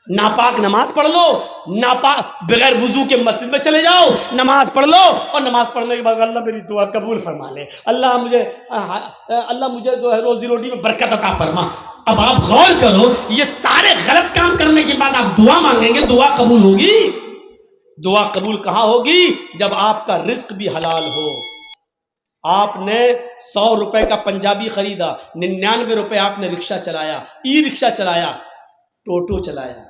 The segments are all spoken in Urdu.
ناپاک نماز پڑھ لو، ناپاک بغیر وضو کے مسجد میں چلے جاؤ، نماز پڑھ لو، اور نماز پڑھنے کے بعد اللہ میری دعا قبول فرما لے، اللہ مجھے جو ہے روزی روٹی میں برکت عطا فرما۔ اب آپ غور کرو، یہ سارے غلط کام کرنے کے بعد آپ دعا مانگیں گے، دعا قبول ہوگی؟ دعا قبول کہاں ہوگی؟ جب آپ کا رزق بھی حلال ہو۔ آپ نے 100 روپے کا پنجابی خریدا، 99 روپے آپ نے رکشہ چلایا، ای رکشہ چلایا، ٹوٹو چلایا،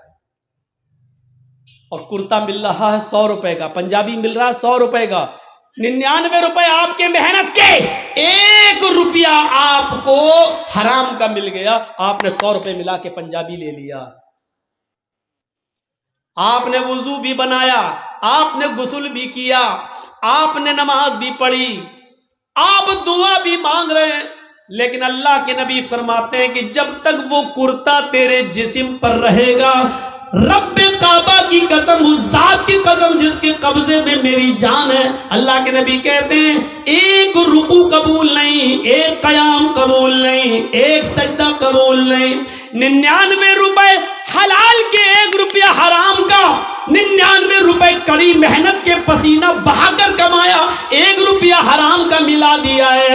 اور کرتا مل رہا ہے 100 روپے کا، پنجابی مل رہا ہے 100 روپے کا، 99 روپے آپ کے محنت کے، 1 روپیہ آپ کو حرام کا مل گیا، آپ نے 100 روپے ملا کے پنجابی لے لیا۔ آپ نے وضو بھی بنایا، آپ نے غسل بھی کیا، آپ نے نماز بھی پڑھی، آپ دعا بھی مانگ رہے ہیں، لیکن اللہ کے نبی فرماتے ہیں کہ جب تک وہ کرتا تیرے جسم پر رہے گا، رب کعبہ کی قسم، اس ذات کی قسم جس کے قبضے میں میری جان ہے، اللہ کے نبی کہتے ہیں 1 رکوع قبول نہیں، 1 قیام قبول نہیں، 1 سجدہ قبول نہیں۔ 99 روپے حلال کے، 1 روپیہ حرام کا، 99 روپے کڑی محنت کے پسینہ بہا کر کمایا، 1 روپیہ حرام کا ملا دیا ہے۔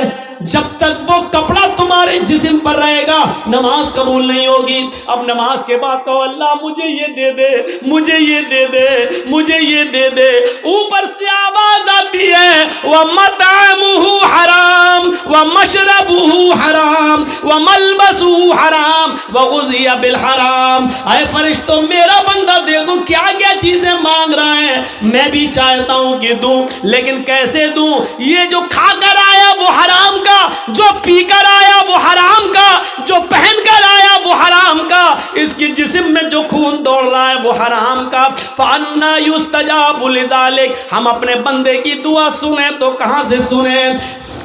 جب تک وہ کپڑا تمہارے جسم پر رہے گا، نماز قبول نہیں ہوگی۔ اب نماز کے بعد کہو اللہ مجھے یہ دے دے، مجھے یہ دے دے، مجھے یہ دے دے، اوپر سے آواز آتی ہے وَمَطْعَمُهُ حَرَامٌ وَمَشْرَبُهُ حَرَامٌ وَمَلْبَسُهُ حَرَامٌ وَغُذِّيَ بِالْحَرَامِ۔ اے فرشتوں میرا بندہ دیکھو کیا کیا چیزیں مانگ رہا ہے، میں بھی چاہتا ہوں کہ دوں، لیکن کیسے دوں؟ یہ جو کھا کر آیا وہ حرام کا، جو پی کر آیا وہ حرام کا، جو پہن کر آیا وہ حرام کا، اس کی جسم میں جو خون دوڑ رہا ہے وہ حرام کا۔ فَأَنَّا يُسْتَجَابُ لِذَلِكَ، ہم اپنے بندے کی دعا سنیں تو کہاں سے سنیں؟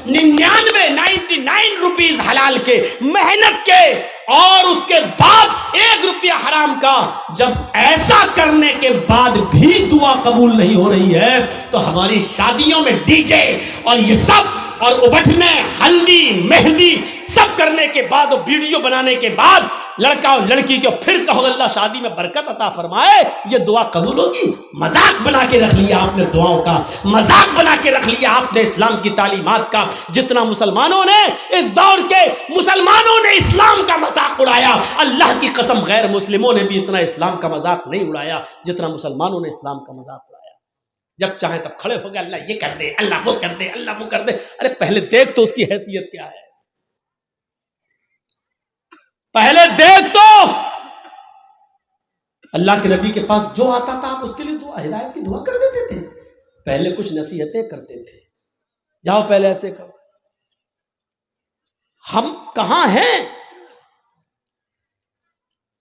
99 روپیز حلال کے، محنت کے، اور اس کے بعد 1 روپیہ حرام کا۔ جب ایسا کرنے کے بعد بھی دعا قبول نہیں ہو رہی ہے تو ہماری شادیوں میں ڈی جے اور یہ سب، اور ابٹھنے، ہلدی، مہندی سب کرنے کے بعد، اور ویڈیو بنانے کے بعد لڑکا اور لڑکی کو پھر کہو اللہ شادی میں برکت عطا فرمائے، یہ دعا قبول ہوگی؟ مذاق بنا کے رکھ لیا آپ نے دعاؤں کا، مذاق بنا کے رکھ لیا آپ نے اسلام کی تعلیمات کا۔ جتنا مسلمانوں نے اس دور کے مسلمانوں نے اسلام کا مذاق اڑایا، اللہ کی قسم غیر مسلموں نے بھی اتنا اسلام کا مذاق نہیں اڑایا جتنا مسلمانوں نے اسلام کا مذاق اڑایا۔ جب چاہیں تب کھڑے ہو گئے اللہ یہ کر دے، اللہ وہ کر دے، اللہ وہ کر دے۔ ارے پہلے دیکھ تو اس کی حیثیت کیا ہے، پہلے دیکھ تو۔ اللہ کے نبی کے پاس جو آتا تھا آپ اس کے لیے دعا، ہدایت کی دعا کر دیتے تھے، پہلے کچھ نصیحتیں کرتے تھے، جاؤ پہلے ایسے کرو۔ ہم کہاں ہیں؟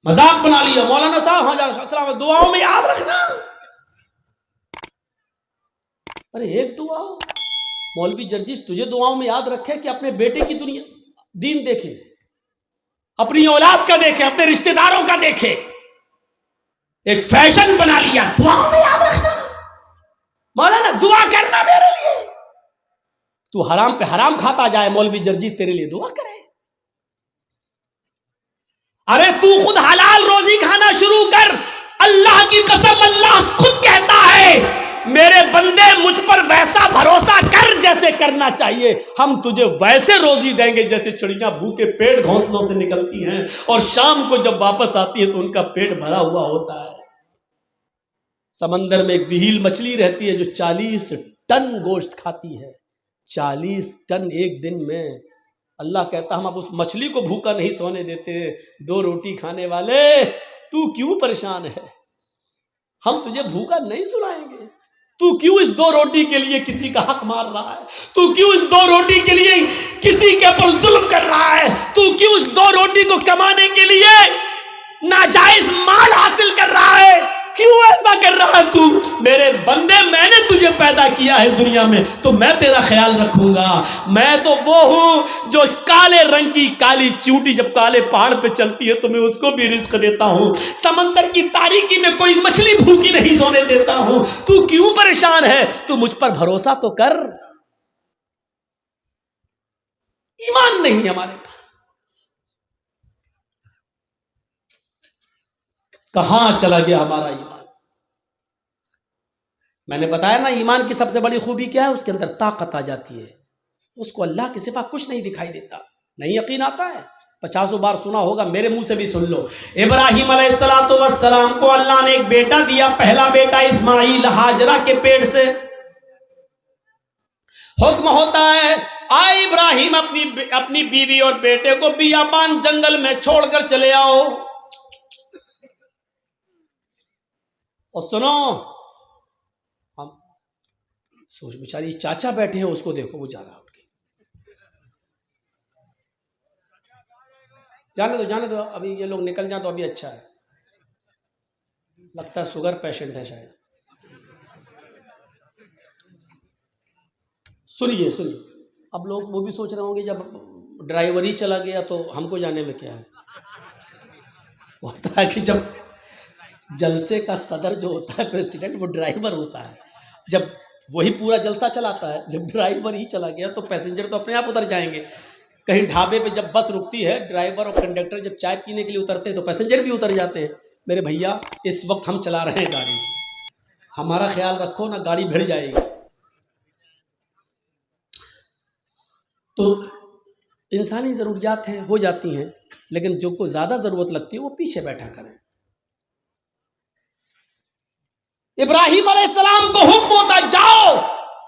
مذاق بنا لیا، مولانا صاحب ہاں جا السلام، دعاؤں میں یاد رکھنا۔ ارے ایک دعا مولوی جرجیس تجھے دعاؤں میں یاد رکھے کہ اپنے بیٹے کی دنیا دین دیکھے، اپنی اولاد کا دیکھے، اپنے رشتہ داروں کا دیکھے، ایک فیشن بنا لیا دعاؤں میں یاد رکھنا۔ مولانا دعا کرنا میرے لیے، تو حرام پہ حرام کھاتا جائے، مولوی جرجیس تیرے لیے دعا کرے۔ ارے تو خود حلال روزی کھانا شروع کر، اللہ کی قسم اللہ خود کہتا ہے میرے بندے مجھ پر ویسا بھروسہ کر جیسے کرنا چاہیے، ہم تجھے ویسے روزی دیں گے جیسے چڑیاں بھوکے پیٹ گھونسلوں سے نکلتی ہیں اور شام کو جب واپس آتی ہے تو ان کا پیٹ بھرا ہوا ہوتا ہے۔ سمندر میں ایک وہیل مچھلی رہتی ہے جو 40 ٹن گوشت کھاتی ہے، 40 ٹن ایک دن میں۔ اللہ کہتا ہم اب اس مچھلی کو بھوکا نہیں سونے دیتے، 2 روٹی کھانے والے تو کیوں پریشان ہے؟ ہم تجھے بھوکا نہیں سنائیں گے، تو کیوں اس 2 روٹی کے لیے کسی کا حق مار رہا ہے؟ تو کیوں اس 2 روٹی کے لیے کسی کے اوپر ظلم کر رہا ہے؟ تو کیوں اس 2 روٹی کو کمانے کے لیے ناجائز مال حاصل کر رہا ہے؟ کیوں ایسا کر رہا ہے تو؟ میرے بندے میں نے تجھے پیدا کیا ہے اس دنیا میں تو میں تیرا خیال رکھوں گا۔ میں تو وہ ہوں جو کالے رنگ کی کالی چونٹی جب کالے پہاڑ پہ چلتی ہے تو میں اس کو بھی رزق دیتا ہوں، سمندر کی تاریکی میں کوئی مچھلی بھوکی نہیں سونے دیتا ہوں۔ تو کیوں پریشان ہے؟ تو مجھ پر بھروسہ تو کر۔ ایمان نہیں ہمارے پاس۔ کہاں چلا گیا ہمارا ایمان؟ میں نے بتایا نا ایمان کی سب سے بڑی خوبی کیا ہے؟ اس کے اندر طاقت آ جاتی ہے، اس کو اللہ کے سوا کچھ نہیں دکھائی دیتا۔ نہیں یقین آتا ہے؟ 50 بار سنا ہوگا، میرے منہ سے بھی سن لو۔ ابراہیم علیہ السلام کو اللہ نے ایک بیٹا دیا، پہلا بیٹا اسماعیل، ہاجرہ کے پیٹ سے۔ حکم ہوتا ہے آئے ابراہیم اپنی بیوی اور بیٹے کو بیابان جنگل میں چھوڑ کر چلے آؤ۔ اور سنو، ہم سوچ بیچاری چاچا بیٹھے ہیں، اس کو دیکھو وہ جا رہا اٹھ کے۔ جانے دو ابھی یہ لوگ نکل جائیں تو ابھی اچھا ہے، لگتا ہے شوگر پیشنٹ ہے شاید۔ سنیے اب لوگ وہ بھی سوچ رہے ہوں گے جب ڈرائیور ہی چلا گیا تو ہم کو جانے میں کیا ہے؟ ہوتا ہے کہ جب جلسے کا صدر جو ہوتا ہے پریزیڈنٹ، وہ ڈرائیور ہوتا ہے، جب وہی پورا جلسہ چلاتا ہے، جب ڈرائیور ہی چلا گیا تو پیسنجر تو اپنے آپ اتر جائیں گے۔ کہیں ڈھابے پہ جب بس رکتی ہے، ڈرائیور اور کنڈکٹر جب چائے پینے کے لیے اترتے ہیں تو پیسنجر بھی اتر جاتے ہیں۔ میرے بھیا اس وقت ہم چلا رہے ہیں گاڑی، ہمارا خیال رکھو نا، گاڑی بھڑ جائے گی۔ تو انسانی ضروریات ہیں، ہو جاتی ہیں، لیکن جو کو زیادہ ضرورت لگتی ہے وہ پیچھے بیٹھا کریں۔ ابراہیم علیہ السلام کو حکم ہوتا جاؤ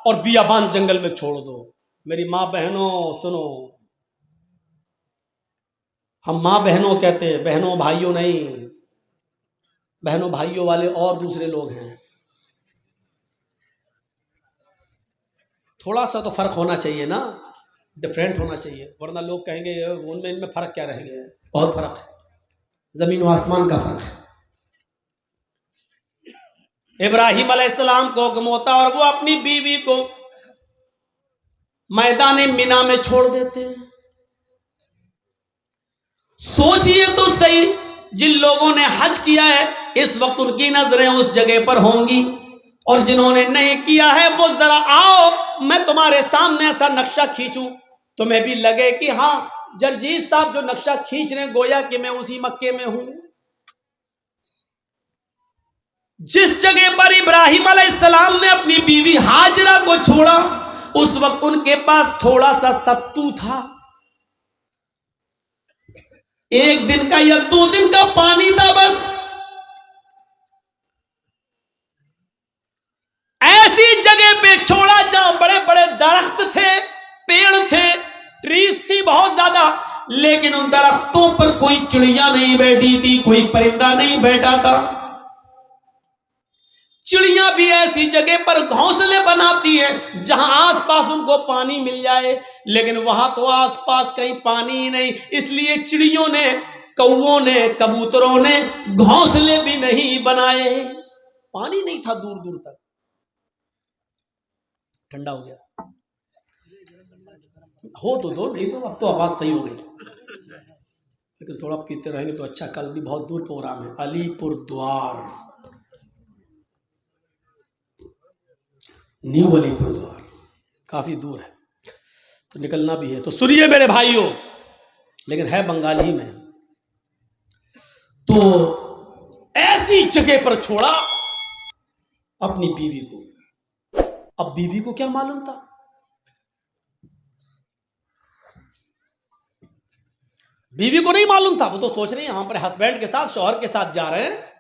اور بیابان جنگل میں چھوڑ دو۔ میری ماں بہنوں سنو، ہم ماں بہنوں کہتے ہیں، بہنوں بھائیوں نہیں، بہنوں بھائیوں والے اور دوسرے لوگ ہیں۔ تھوڑا سا تو فرق ہونا چاہیے نا، ڈفرینٹ ہونا چاہیے، ورنہ لوگ کہیں گے ان میں فرق کیا رہ گیا ہے؟ بہت فرق ہے، زمین و آسمان کا فرق ہے۔ ابراہیم علیہ السلام کو حکم ہوتا اور وہ اپنی بیوی کو میدان مینا میں چھوڑ دیتے ہیں۔ سوچئے تو صحیح، جن لوگوں نے حج کیا ہے اس وقت ان کی نظریں اس جگہ پر ہوں گی، اور جنہوں نے نہیں کیا ہے وہ ذرا آؤ، میں تمہارے سامنے ایسا نقشہ کھینچوں تمہیں بھی لگے کہ ہاں جرجیت صاحب جو نقشہ کھینچ رہے ہیں گویا کہ میں اسی مکے میں ہوں۔ جس جگہ پر ابراہیم علیہ السلام نے اپنی بیوی ہاجرہ کو چھوڑا، اس وقت ان کے پاس تھوڑا سا ستو تھا، 1 دن کا یا 2 دن کا پانی تھا بس۔ ایسی جگہ پہ چھوڑا جہاں بڑے بڑے درخت تھے، پیڑ تھے، ٹریز تھی بہت زیادہ، لیکن ان درختوں پر کوئی چڑیا نہیں بیٹھی تھی، کوئی پرندہ نہیں بیٹھا تھا۔ چڑیاں بھی ایسی جگہ پر گھونسلے بناتی ہیں جہاں آس پاس ان کو پانی مل جائے، لیکن وہاں تو آس پاس کہیں پانی ہی نہیں، اس لیے چڑیوں نے، کووں نے، کبوتروں نے گھونسلے بھی نہیں بنائے، پانی نہیں تھا دور دور تک۔ ٹھنڈا ہو گیا ہو تو دو، نہیں تو اب تو آواز صحیح ہو گئی، لیکن تھوڑا پیتے رہیں گے تو اچھا۔ کل بھی بہت دور پروگرام ہے، علی پور دوار، نیو علی پور دوار، کافی دور ہے تو نکلنا بھی ہے۔ تو سنیے میرے بھائیوں، لیکن ہے بنگالی میں۔ تو ایسی جگہ پر چھوڑا اپنی بیوی کو۔ اب بیوی کو کیا معلوم تھا؟ بیوی کو نہیں معلوم تھا، وہ تو سوچ رہی ہیں ہم اپنے ہسبینڈ کے ساتھ، شوہر کے ساتھ جا رہے ہیں،